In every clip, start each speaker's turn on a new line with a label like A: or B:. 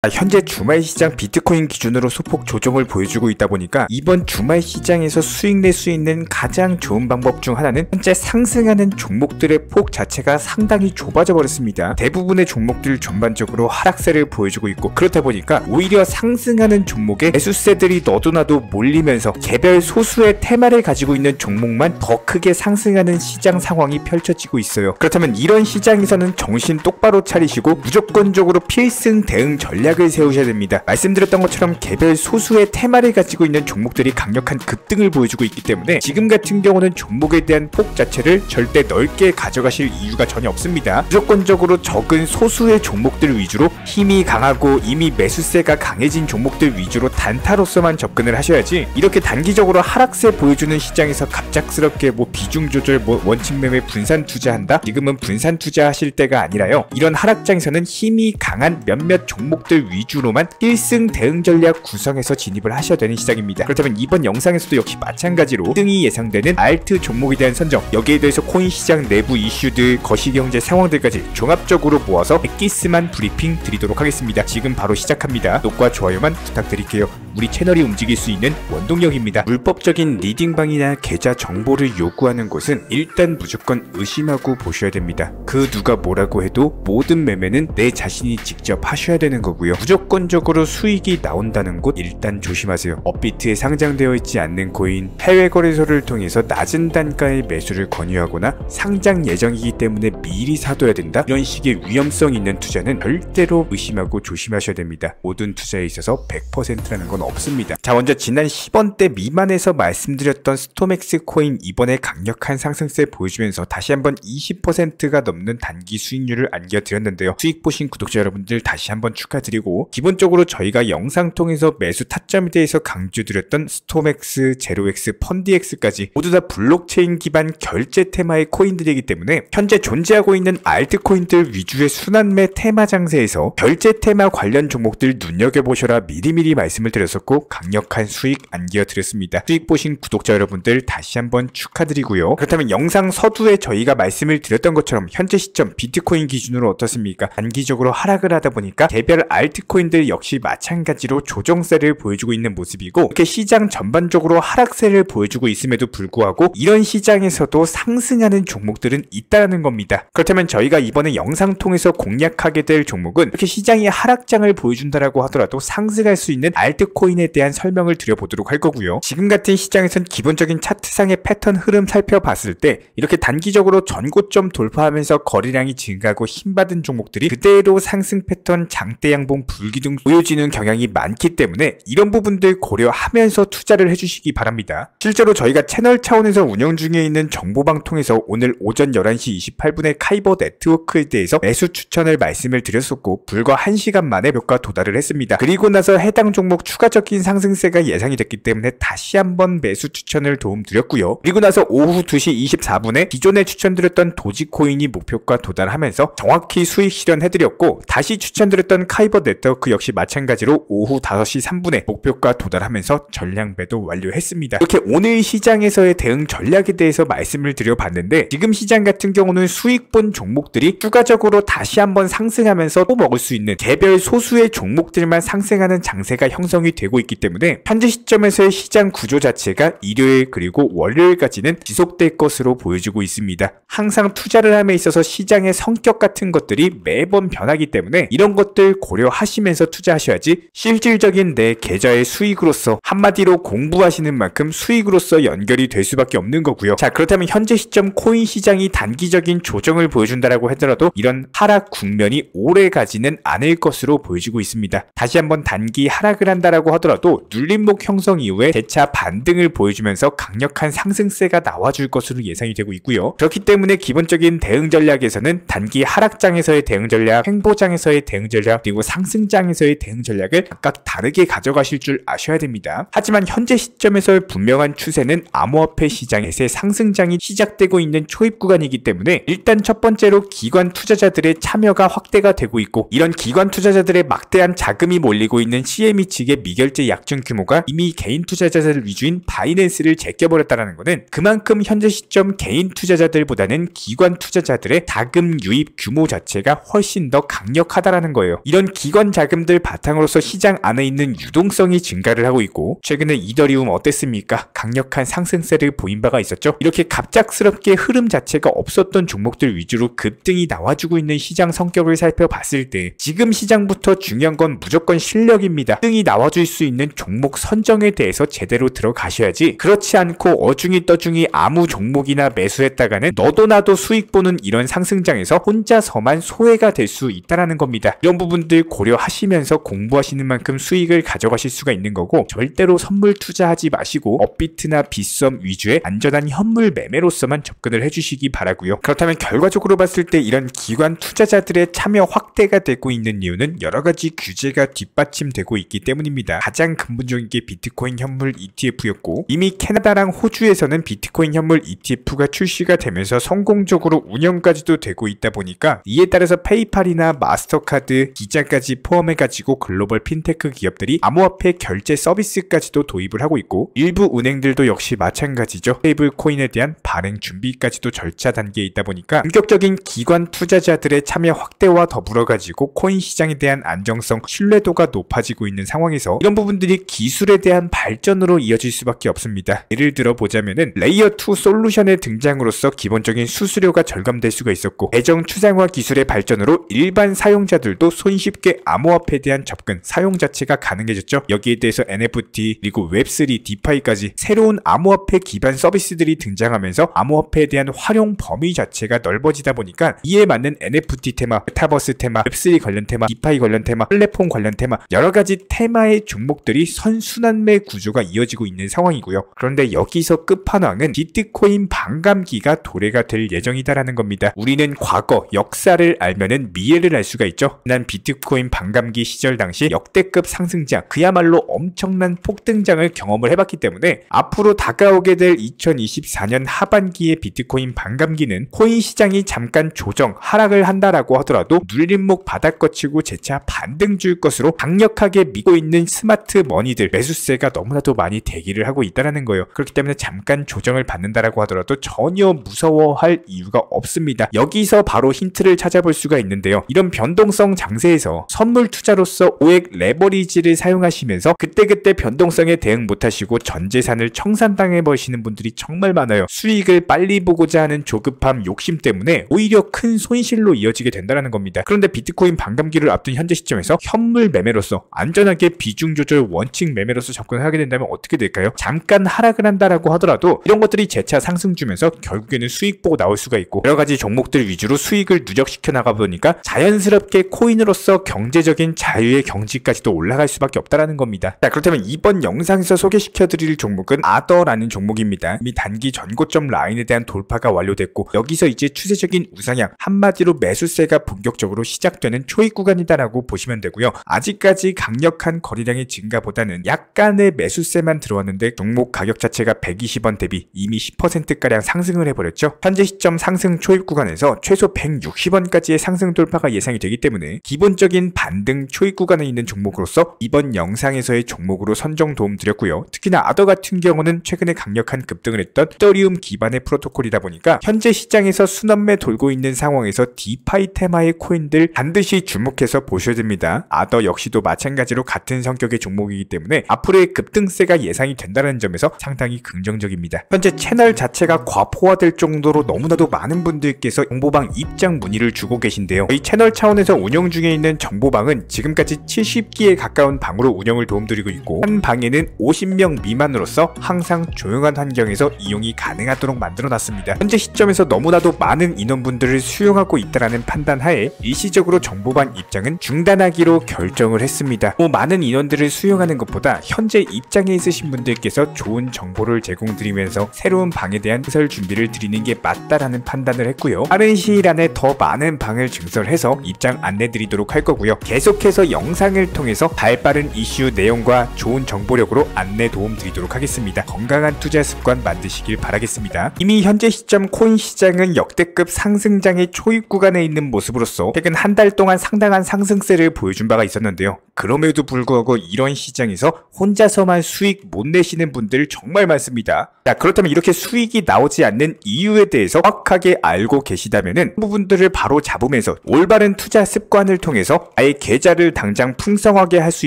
A: 현재 주말 시장 비트코인 기준으로 소폭 조정을 보여주고 있다 보니까 이번 주말 시장에서 수익 낼 수 있는 가장 좋은 방법 중 하나는 현재 상승하는 종목들의 폭 자체가 상당히 좁아져 버렸습니다. 대부분의 종목들 전반적으로 하락세를 보여주고 있고, 그렇다 보니까 오히려 상승하는 종목에 매수세들이 너도나도 몰리면서 개별 소수의 테마를 가지고 있는 종목만 더 크게 상승하는 시장 상황이 펼쳐지고 있어요. 그렇다면 이런 시장에서는 정신 똑바로 차리시고 무조건적으로 필승 대응 전략을 세우셔야 됩니다. 말씀드렸던 것처럼 개별 소수의 테마를 가지고 있는 종목들이 강력한 급등을 보여주고 있기 때문에 지금 같은 경우는 종목에 대한 폭 자체를 절대 넓게 가져가실 이유가 전혀 없습니다. 무조건적으로 적은 소수의 종목들 위주로 힘이 강하고 이미 매수세가 강해진 종목들 위주로 단타로서만 접근을 하셔야지, 이렇게 단기적으로 하락세 보여주는 시장에서 갑작스럽게 비중 조절, 원칙 매매, 분산 투자한다? 지금은 분산 투자하실 때가 아니라요, 이런 하락장에서는 힘이 강한 몇몇 종목들 위주로만 필승 대응 전략 구성해서 진입을 하셔야 되는 시장입니다. 그렇다면 이번 영상에서도 역시 마찬가지로 등이 예상되는 알트 종목에 대한 선정, 여기에 대해서 코인 시장 내부 이슈들, 거시경제 상황들까지 종합적으로 모아서 엑기스만 브리핑 드리도록 하겠습니다. 지금 바로 시작합니다. 구독과 좋아요만 부탁드릴게요. 우리 채널이 움직일 수 있는 원동력입니다. 불법적인 리딩방이나 계좌 정보를 요구하는 곳은 일단 무조건 의심하고 보셔야 됩니다. 그 누가 뭐라고 해도 모든 매매는 내 자신이 직접 하셔야 되는 거고요. 무조건적으로 수익이 나온다는 곳 일단 조심하세요. 업비트에 상장되어 있지 않는 코인, 해외 거래소를 통해서 낮은 단가의 매수를 권유하거나 상장 예정이기 때문에 미리 사둬야 된다, 이런 식의 위험성 있는 투자는 절대로 의심하고 조심하셔야 됩니다. 모든 투자에 있어서 100%라는 건 없습니다. 자, 먼저 지난 10원대 미만에서 말씀드렸던 스톰엑스 코인, 이번에 강력한 상승세 보여주면서 다시 한번 20%가 넘는 단기 수익률을 안겨드렸는데요. 수익 보신 구독자 여러분들 다시 한번 축하드리고, 기본적으로 저희가 영상 통해서 매수 타점에 대해서 강조드렸던 스톰엑스, 제로엑스, 펀디엑스까지 모두 다 블록체인 기반 결제 테마의 코인들이기 때문에 현재 존재하고 있는 알트코인들 위주의 순환매 테마 장세에서 결제 테마 관련 종목들 눈여겨보셔라 미리미리 말씀을 드렸었고, 강력한 수익 안겨드렸습니다. 수익 보신 구독자 여러분들 다시 한번 축하드리고요. 그렇다면 영상 서두에 저희가 말씀을 드렸던 것처럼 현재 시점 비트코인 기준으로 어떻습니까? 단기적으로 하락을 하다 보니까 개별 알트코인들 역시 마찬가지로 조정세를 보여주고 있는 모습이고, 이렇게 시장 전반적으로 하락세를 보여주고 있음에도 불구하고 이런 시장에서도 상승하는 종목들은 있다는 겁니다. 그렇다면 저희가 이번에 영상 통해서 공략하게 될 종목은 이렇게 시장이 하락장을 보여준다라고 하더라도 상승할 수 있는 알트코인에 대한 설명을 드려보도록 할 거고요. 지금 같은 시장에선 기본적인 차트상의 패턴 흐름 살펴봤을 때 이렇게 단기적으로 전고점 돌파하면서 거래량이 증가하고 힘받은 종목들이 그대로 상승 패턴, 장대 양봉, 불기둥 보여지는 경향이 많기 때문에 이런 부분들 고려하면서 투자를 해주시기 바랍니다. 실제로 저희가 채널 차원에서 운영 중에 있는 정보방 통해서 오늘 오전 11시 28분에 카이버 네트워크에 대해서 매수 추천을 말씀을 드렸었고, 불과 1시간 만에 목표가 도달을 했습니다. 그리고 나서 해당 종목 추가적인 상승세가 예상이 됐기 때문에 다시 한번 매수 추천을 도움드렸고요. 그리고 나서 오후 2시 24분에 기존에 추천드렸던 도지코인이 목표가 도달하면서 정확히 수익 실현해드렸고, 다시 추천드렸던 카이버 네트워크 역시 마찬가지로 오후 5시 3분에 목표가 도달하면서 전량 매도 완료했습니다. 이렇게 오늘 시장에서의 대응 전략에 대해서 말씀을 드려봤는데, 지금 시장 같은 경우는 수익 본 종목들이 추가적으로 다시 한번 상승하면서 또 먹을 수 있는 개별 소수의 종목들만 상승하는 장세가 형성이 되고 있기 때문에 현재 시점에서의 시장 구조 자체가 일요일 그리고 월요일까지는 지속될 것으로 보여지고 있습니다. 항상 투자를 함에 있어서 시장의 성격 같은 것들이 매번 변하기 때문에 이런 것들 고려하시면서 투자하셔야지 실질적인 내 계좌의 수익으로서, 한마디로 공부하시는 만큼 수익으로서 연결이 될 수밖에 없는 거고요. 자, 그렇다면 현재 시점 코인 시장이 단기적인 조정을 보여준다라고 하더라도 이런 하락 국면이 오래 가지는 않을 것으로 보여지고 있습니다. 다시 한번 단기 하락을 한다라고 하더라도 눌림목 형성 이후에 재차 반등을 보여주면서 강력한 상승세가 나와줄 것으로 예상이 되고 있고요. 그렇기 때문에 기본적인 대응 전략에서는 단기 하락장에서의 대응 전략, 횡보장에서의 대응 전략, 그리고 상승장에서의 대응 전략을 각각 다르게 가져가실 줄 아셔야 됩니다. 하지만 현재 시점에서의 분명한 추세는 암호화폐 시장에서의 상승장이 시작되고 있는 초입 구간이기 때문에 일단 첫 번째로 기관 투자자들의 참여가 확대가 되고 있고, 이런 기관 투자자들의 막대한 자금이 몰리고 있는 CME 측의 미결제 약정 규모가 이미 개인 투자자들 위주인 바이낸스를 제껴버렸다는 것은 그만큼 현재 시점 개인 투자자들보다는 기관 투자자들의 자금 유입 규모 자체가 훨씬 더 강력하다라는 거예요. 이런 기관 자금들 바탕으로서 시장 안에 있는 유동성이 증가를 하고 있고, 최근에 이더리움 어땠습니까? 강력한 상승세를 보인 바가 있었죠. 이렇게 갑작스럽게 흐름 자체가 없었던 종목들 위주로 급등이 나와주고 있는 시장 성격을 살펴봤을 때 지금 시장부터 중요한 건 무조건 실력입니다. 급등이 나와줄 수 있는 종목 선정에 대해서 제대로 들어가셔야지, 그렇지 않고 어중이 떠중이 아무 종목이나 매수했다가는 너도 나도 수익 보는 이런 상승장에서 혼자서만 소외가 될 수 있다는 겁니다. 이런 부분들 고려하시면서 공부하시는 만큼 수익을 가져가실 수가 있는 거고, 절대로 선물 투자하지 마시고 업비트나 빗썸 위주의 안전한 현물 매매로서만 접근을 해주시기 바라고요. 그렇다면 결과적으로 봤을 때 이런 기관 투자자들의 참여 확대가 되고 있는 이유는 여러가지 규제가 뒷받침되고 있기 때문입니다. 가장 근본적인 게 비트코인 현물 ETF였고, 이미 캐나다랑 호주에서는 비트코인 현물 ETF가 출시가 되면서 성공적으로 운영까지도 되고 있다 보니까, 이에 따라서 페이팔이나 마스터카드, 기자까지 포함해가지고 글로벌 핀테크 기업들이 암호화폐 결제 서비스까지도 도입을 하고 있고, 일부 은행들도 역시 마찬가지죠. 스테이블 코인에 대한 발행 준비까지도 절차 단계에 있다 보니까 본격적인 기관 투자자들의 참여 확대와 더불어가지고 코인 시장에 대한 안정성, 신뢰도가 높아지고 있는 상황에서 이런 부분들이 기술에 대한 발전으로 이어질 수밖에 없습니다. 예를 들어 보자면은 레이어2 솔루션의 등장으로서 기본적인 수수료가 절감될 수가 있었고, 계정 추상화 기술의 발전으로 일반 사용자들도 손쉽게 암호화폐에 대한 접근, 사용 자체가 가능해졌죠. 여기에 대해서 NFT, 그리고 웹3, 디파이까지 새로운 암호화폐 기반 서비스들이 등장하면서 암호화폐에 대한 활용 범위 자체가 넓어지다 보니까 이에 맞는 NFT 테마, 메타버스 테마, 웹3 관련 테마, 디파이 관련 테마, 플랫폼 관련 테마, 여러가지 테마의 종목들이 선순환매 구조가 이어지고 있는 상황이고요. 그런데 여기서 끝판왕은 비트코인 반감기가 도래가 될 예정이다라는 겁니다. 우리는 과거, 역사를 알면은 미래를 알 수가 있죠. 난 비트코인 반감기 시절 당시 역대급 상승장, 그야말로 엄청난 폭등장을 경험을 해봤기 때문에 앞으로 다가오게 될 2024년 하반기의 비트코인 반감기는 코인 시장이 잠깐 조정, 하락을 한다라고 하더라도 눌림목 바닥 거치고 재차 반등 줄 것으로 강력하게 믿고 있는 스마트 머니들 매수세가 너무나도 많이 대기를 하고 있다는 거예요. 그렇기 때문에 잠깐 조정을 받는다라고 하더라도 전혀 무서워할 이유가 없습니다. 여기서 바로 힌트를 찾아볼 수가 있는데요. 이런 변동성 장세에서 선물 투자로서 5액 레버리지를 사용하시면서 그때그때 변동성에 대응 못하시고 전 재산을 청산당해 버리시는 분들이 정말 많아요. 수익을 빨리 보고자 하는 조급함, 욕심 때문에 오히려 큰 손실로 이어지게 된다는 겁니다. 그런데 비트코인 반감기를 앞둔 현재 시점에서 현물 매매로서 안전하게 비중 조절 원칙 매매로서 접근을 하게 된다면 어떻게 될까요? 잠깐 하락을 한다라고 하더라도 이런 것들이 재차 상승 주면서 결국에는 수익 보고 나올 수가 있고, 여러가지 종목들 위주로 수익을 누적시켜 나가 보니까 자연스럽게 코인으로서 경제적인 자유의 경지까지도 올라갈 수밖에 없다라는 겁니다. 자, 그렇다면 이번 영상에서 소개시켜 드릴 종목은 아더라는 종목입니다. 이미 단기 전고점 라인에 대한 돌파가 완료됐고, 여기서 이제 추세적인 우상향, 한마디로 매수세가 본격적으로 시작되는 초입 구간이다라고 보시면 되고요. 아직까지 강력한 거래량의 증가보다는 약간의 매수세만 들어왔는데 종목 가격 자체가 120원 대비 이미 10%가량 상승을 해버렸죠. 현재 시점 상승 초입 구간에서 최소 160원까지의 상승 돌파가 예상이 되기 때문에 기본적인 반등 초입 구간에 있는 종목으로서 이번 영상에서의 종목으로 선정 도움 드렸고요. 특히나 아더 같은 경우는 최근에 강력한 급등을 했던 이더리움 기반의 프로토콜이다 보니까 현재 시장에서 순환매 돌고 있는 상황에서 디파이 테마의 코인들 반드시 주목해서 보셔야 됩니다. 아더 역시도 마찬가지로 같은 성격의 종목이기 때문에 앞으로의 급등세가 예상이 된다는 점에서 상당히 긍정적입니다. 현재 채널 자체가 과포화될 정도로 너무나도 많은 분들께서 정보방 입장 문의를 주고 계신데요. 이 채널 차원에서 운영 중에 있는 정보방은 지금까지 70기에 가까운 방으로 운영을 도움드리고 있고, 한 방에는 50명 미만으로서 항상 조용한 환경에서 이용이 가능하도록 만들어놨습니다. 현재 시점에서 너무나도 많은 인원분들을 수용하고 있다는 판단 하에 일시적으로 정보방 입장은 중단하기로 결정을 했습니다. 많은 인원들을 수용하는 것보다 현재 입장에 있으신 분들께서 좋은 정보를 제공드리면서 새로운 방에 대한 시설 준비를 드리는 게 맞다라는 판단을 했고요. 빠른 시일 안에 더 많은 방을 증설해서 입장 안내드리도록 할 거고요. 계속해서 영상을 통해서 발빠른 이슈 내용과 좋은 정보력으로 안내 도움 드리도록 하겠습니다. 건강한 투자 습관 만드시길 바라겠습니다. 이미 현재 시점 코인 시장은 역대급 상승장의 초입 구간에 있는 모습으로서 최근 한 달 동안 상당한 상승세를 보여준 바가 있었는데요. 그럼에도 불구하고 이런 시장에서 혼자서만 수익 못 내시는 분들 정말 많습니다. 자, 그렇다면 이렇게 수익이 나오지 않는 이유에 대해서 정확하게 알고 계시다면은 부분들을 바로 잡으면서 올바른 투자 습관을 통해서 아예 계좌를 당장 풍성하게 할 수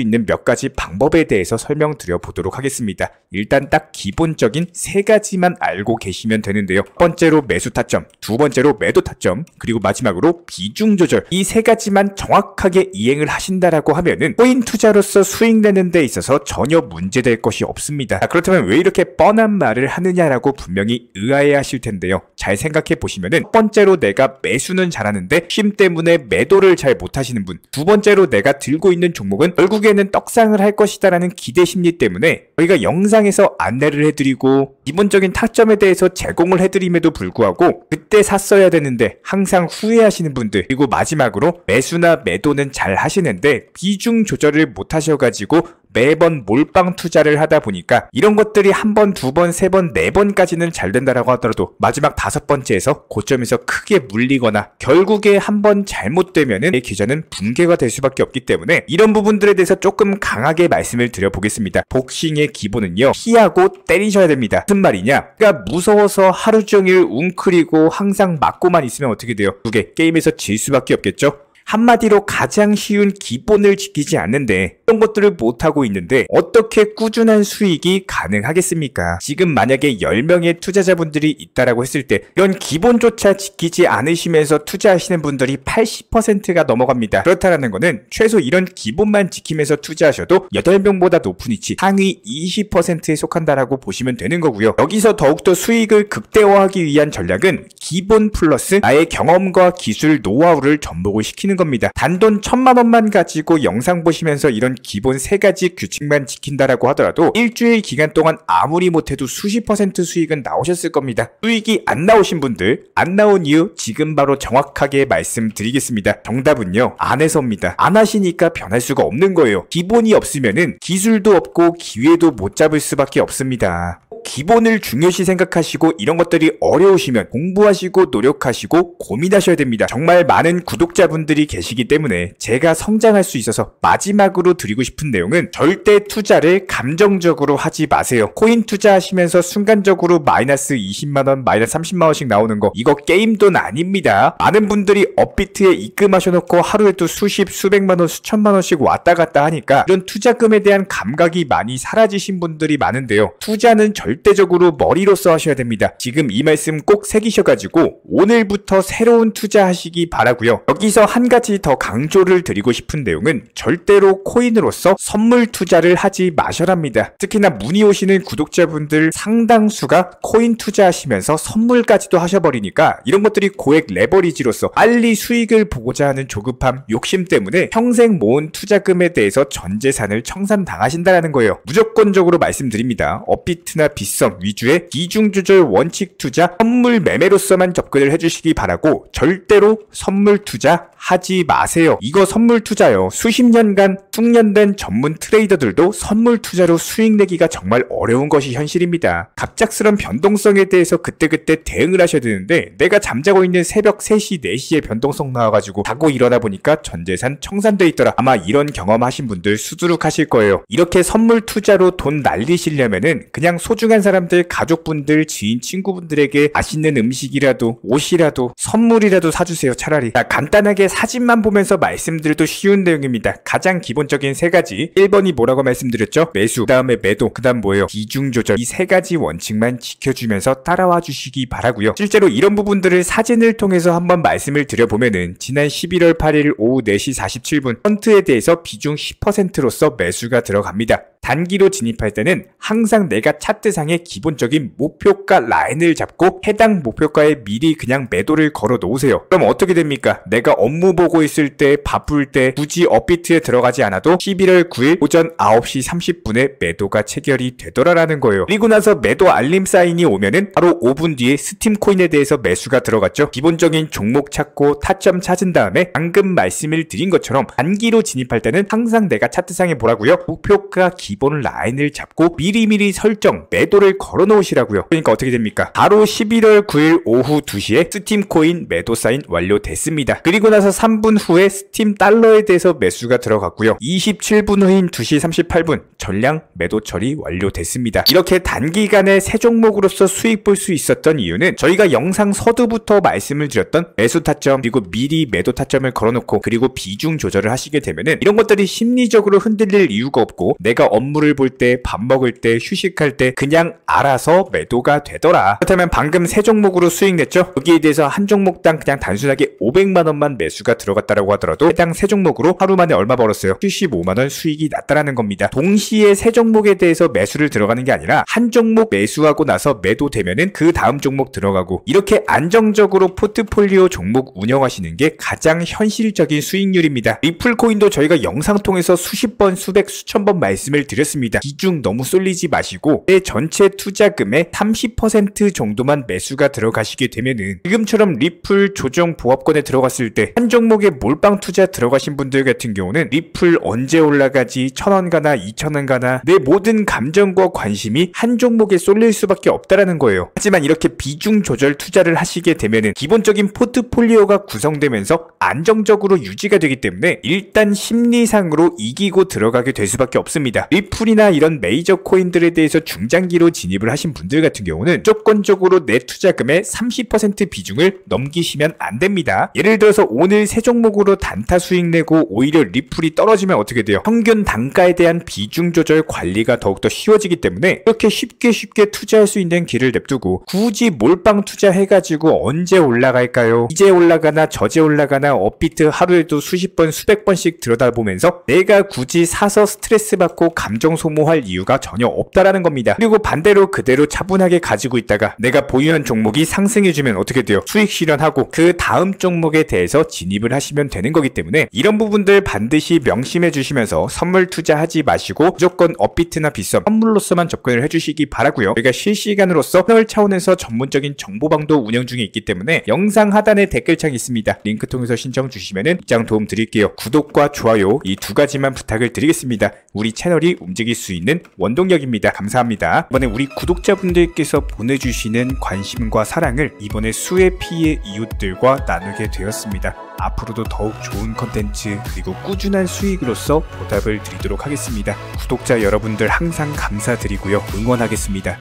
A: 있는 몇 가지 방법에 대해서 설명드려 보도록 하겠습니다. 일단 딱 기본적인 세 가지만 알고 계시면 되는데요. 첫 번째로 매수 타점, 두 번째로 매도 타점, 그리고 마지막으로 비중 조절. 이 세 가지만 정확하게 이행을 하신다라고 하면은 코인 투자로서 수익 내는 데 있어서 전혀 문제될 것이 없습니다. 그렇다면 왜 이렇게 뻔한 말을 하느냐라고 분명히 의아해 하실 텐데요. 잘 생각해 보시면은 첫 번째로 내가 매수는 잘하는데 쉼 때문에 매도를 잘 못하시는 분, 두 번째로 내가 들고 있는 종목은 결국에는 떡상을 할 것이다라는 기대 심리 때문에 저희가 영상에서 안내를 해드리고 기본적인 타점에 대해서 제공을 해드림에도 불구하고 그때 샀어야 되는데 항상 후회하시는 분들, 그리고 마지막으로 매수나 매도는 잘 하시는데 비중 조절을 못 하셔가지고 매번 몰빵 투자를 하다 보니까 이런 것들이 한 번, 두 번, 세 번, 네 번까지는 잘 된다라고 하더라도 마지막 다섯 번째에서 고점에서 크게 물리거나 결국에 한 번 잘못되면은 내 계좌는 붕괴가 될 수밖에 없기 때문에 이런 부분들에 대해서 조금 강하게 말씀을 드려보겠습니다. 복싱의 기본은요, 피하고 때리셔야 됩니다. 무슨 말이냐? 그러니까 무서워서 하루 종일 웅크리고 항상 맞고만 있으면 어떻게 돼요? 게임에서 질 수밖에 없겠죠? 한마디로 가장 쉬운 기본을 지키지 않는데 이런 것들을 못하고 있는데 어떻게 꾸준한 수익이 가능하겠습니까? 지금 만약에 10명의 투자자분들이 있다라고 했을 때 이런 기본조차 지키지 않으시면서 투자하시는 분들이 80%가 넘어갑니다. 그렇다는 거는 최소 이런 기본만 지키면서 투자하셔도 8명보다 높은 위치 상위 20%에 속한다라고 보시면 되는 거고요. 여기서 더욱더 수익을 극대화하기 위한 전략은 기본 플러스 나의 경험과 기술, 노하우를 접목을 시키는 겁니다. 단돈 1000만 원만 가지고 영상 보시면서 이런 기본 세 가지 규칙만 지킨다라고 하더라도 일주일 기간 동안 아무리 못해도 수십 퍼센트 수익은 나오셨을 겁니다. 수익이 안 나오신 분들, 안 나온 이유 지금 바로 정확하게 말씀드리겠습니다. 정답은요, 안 해서입니다. 안 하시니까 변할 수가 없는 거예요. 기본이 없으면은 기술도 없고 기회도 못 잡을 수밖에 없습니다. 기본을 중요시 생각하시고 이런 것들이 어려우시면 공부하시고 노력하시고 고민하셔야 됩니다. 정말 많은 구독자분들이 계시기 때문에 제가 성장할 수 있어서 마지막으로 드리고 싶은 내용은 절대 투자를 감정적으로 하지 마세요. 코인 투자하시면서 순간적으로 마이너스 20만원, 마이너스 30만원씩 나오는 거, 이거 게임 돈 아닙니다. 많은 분들이 업비트에 입금하셔놓고 하루에도 수십, 수백만원, 수천만원씩 왔다 갔다 하니까 이런 투자금에 대한 감각이 많이 사라지신 분들이 많은데요. 투자는 절대적으로 머리로써 하셔야 됩니다. 지금 이 말씀 꼭 새기셔가지고 오늘부터 새로운 투자하시기 바라고요. 여기서 한 가지 더 강조를 드리고 싶은 내용은 절대로 코인으로서 선물 투자를 하지 마셔랍니다. 특히나 문의 오시는 구독자분들 상당수가 코인 투자하시면서 선물까지도 하셔버리니까 이런 것들이 고액 레버리지로서 빨리 수익을 보고자 하는 조급함, 욕심 때문에 평생 모은 투자금에 대해서 전 재산을 청산당하신다는 거예요. 무조건적으로 말씀드립니다. 업비트나 빗썸 위주의 비중 조절 원칙 투자, 선물 매매로서만 접근을 해주시기 바라고 절대로 선물 투자 하지 마세요. 이거 선물 투자요. 수십 년간 숙련된 전문 트레이더들도 선물 투자로 수익 내기가 정말 어려운 것이 현실입니다. 갑작스런 변동성에 대해서 그때그때 대응을 하셔야 되는데 내가 잠자고 있는 새벽 3시, 4시에 변동성 나와가지고 자고 일어나 보니까 전 재산 청산돼 있더라. 아마 이런 경험하신 분들 수두룩하실 거예요. 이렇게 선물 투자로 돈 날리시려면은 그냥 소중한 사람들, 가족분들, 지인, 친구분들에게 맛있는 음식이라도 옷이라도 선물이라도 사주세요. 차라리. 간단하게 사진만 보면서 말씀드려도 쉬운 내용입니다. 가장 기본적인 세 가지. 1번이 뭐라고 말씀드렸죠? 매수, 그 다음에 매도, 그 다음 뭐예요? 비중 조절. 이 세 가지 원칙만 지켜주면서 따라와 주시기 바라고요. 실제로 이런 부분들을 사진을 통해서 한번 말씀을 드려보면은 지난 11월 8일 오후 4시 47분 펀트에 대해서 비중 10%로서 매수가 들어갑니다. 단기로 진입할 때는 항상 내가 차트상의 기본적인 목표가 라인을 잡고 해당 목표가에 미리 그냥 매도를 걸어 놓으세요. 그럼 어떻게 됩니까? 내가 업무 보고 있을 때, 바쁠 때 굳이 업비트에 들어가지 않아도 11월 9일 오전 9시 30분에 매도가 체결이 되더라라는 거예요. 그리고 나서 매도 알림 사인이 오면은 바로 5분 뒤에 스팀코인에 대해서 매수가 들어갔죠. 기본적인 종목 찾고 타점 찾은 다음에 방금 말씀을 드린 것처럼 단기로 진입할 때는 항상 내가 차트상에 뭐라고요? 목표가 기본 라인을 잡고 미리미리 설정, 매도를 걸어 놓으시라고요. 그러니까 어떻게 됩니까? 바로 11월 9일 오후 2시에 스팀코인 매도 사인 완료됐습니다. 그리고 나서 3분 후에 스팀 달러에 대해서 매수가 들어갔고요. 27분 후인 2시 38분 전량 매도 처리 완료됐습니다. 이렇게 단기간에 세 종목으로서 수익 볼 수 있었던 이유는 저희가 영상 서두부터 말씀을 드렸던 매수 타점 그리고 미리 매도 타점을 걸어놓고 그리고 비중 조절을 하시게 되면은 이런 것들이 심리적으로 흔들릴 이유가 없고 내가 업무를 볼 때, 밥 먹을 때, 휴식할 때 그냥 알아서 매도가 되더라. 그렇다면 방금 세 종목으로 수익 냈죠? 여기에 대해서 한 종목당 그냥 단순하게 500만원만 매수가 들어갔다라고 하더라도 해당 세 종목으로 하루 만에 얼마 벌었어요? 75만원 수익이 났다라는 겁니다. 동시에 세 종목에 대해서 매수를 들어가는 게 아니라 한 종목 매수하고 나서 매도되면은 그 다음 종목 들어가고 이렇게 안정적으로 포트폴리오 종목 운영하시는 게 가장 현실적인 수익률입니다. 리플코인도 저희가 영상 통해서 수십 번, 수백, 수천 번 말씀을 드렸습니다. 비중 너무 쏠리지 마시고 내 전체 투자금의 30% 정도만 매수가 들어가시게 되면은 지금처럼 리플 조정 보합권에 들어갔을 때 한 종목에 몰빵 투자 들어가신 분들 같은 경우는 리플 언제 올라가지 1,000원 가나 2,000원 가나 내 모든 감정과 관심이 한 종목에 쏠릴 수밖에 없다라는 거예요. 하지만 이렇게 비중 조절 투자를 하시게 되면은 기본적인 포트폴리오가 구성되면서 안정적으로 유지가 되기 때문에 일단 심리상으로 이기고 들어가게 될 수밖에 없습니다. 리플이나 이런 메이저 코인들에 대해서 중장기로 진입을 하신 분들 같은 경우는 무조건적으로 내 투자금의 30% 비중을 넘기시면 안 됩니다. 예를 들어서 오늘 세 종목으로 단타 수익 내고 오히려 리플이 떨어지면 어떻게 돼요? 평균 단가에 대한 비중 조절 관리가 더욱더 쉬워지기 때문에 이렇게 쉽게 투자할 수 있는 길을 냅두고 굳이 몰빵 투자해가지고 언제 올라갈까요? 이제 올라가나 저제 올라가나 업비트 하루에도 수십 번 수백 번씩 들여다보면서 내가 굳이 사서 스트레스 받고 감정 소모할 이유가 전혀 없다라는 겁니다. 그리고 반대로 그대로 차분하게 가지고 있다가 내가 보유한 종목이 상승해주면 어떻게 돼요? 수익 실현하고 그 다음 종목에 대해서 진입을 하시면 되는 거기 때문에 이런 부분들 반드시 명심해 주시면서 선물 투자하지 마시고 무조건 업비트나 빗썸 선물로서만 접근을 해주시기 바라고요. 저희가 실시간으로서 채널 차원에서 전문적인 정보방도 운영 중에 있기 때문에 영상 하단에 댓글창이 있습니다. 링크 통해서 신청 주시면은 입장 도움 드릴게요. 구독과 좋아요 이 두 가지만 부탁을 드리겠습니다. 우리 채널이 움직일 수 있는 원동력입니다. 감사합니다. 이번에 우리 구독자분들께서 보내주시는 관심과 사랑을 이번에 수혜 피해 이웃들과 나누게 되었습니다. 앞으로도 더욱 좋은 컨텐츠 그리고 꾸준한 수익으로서 보답을 드리도록 하겠습니다. 구독자 여러분들 항상 감사드리고요. 응원하겠습니다.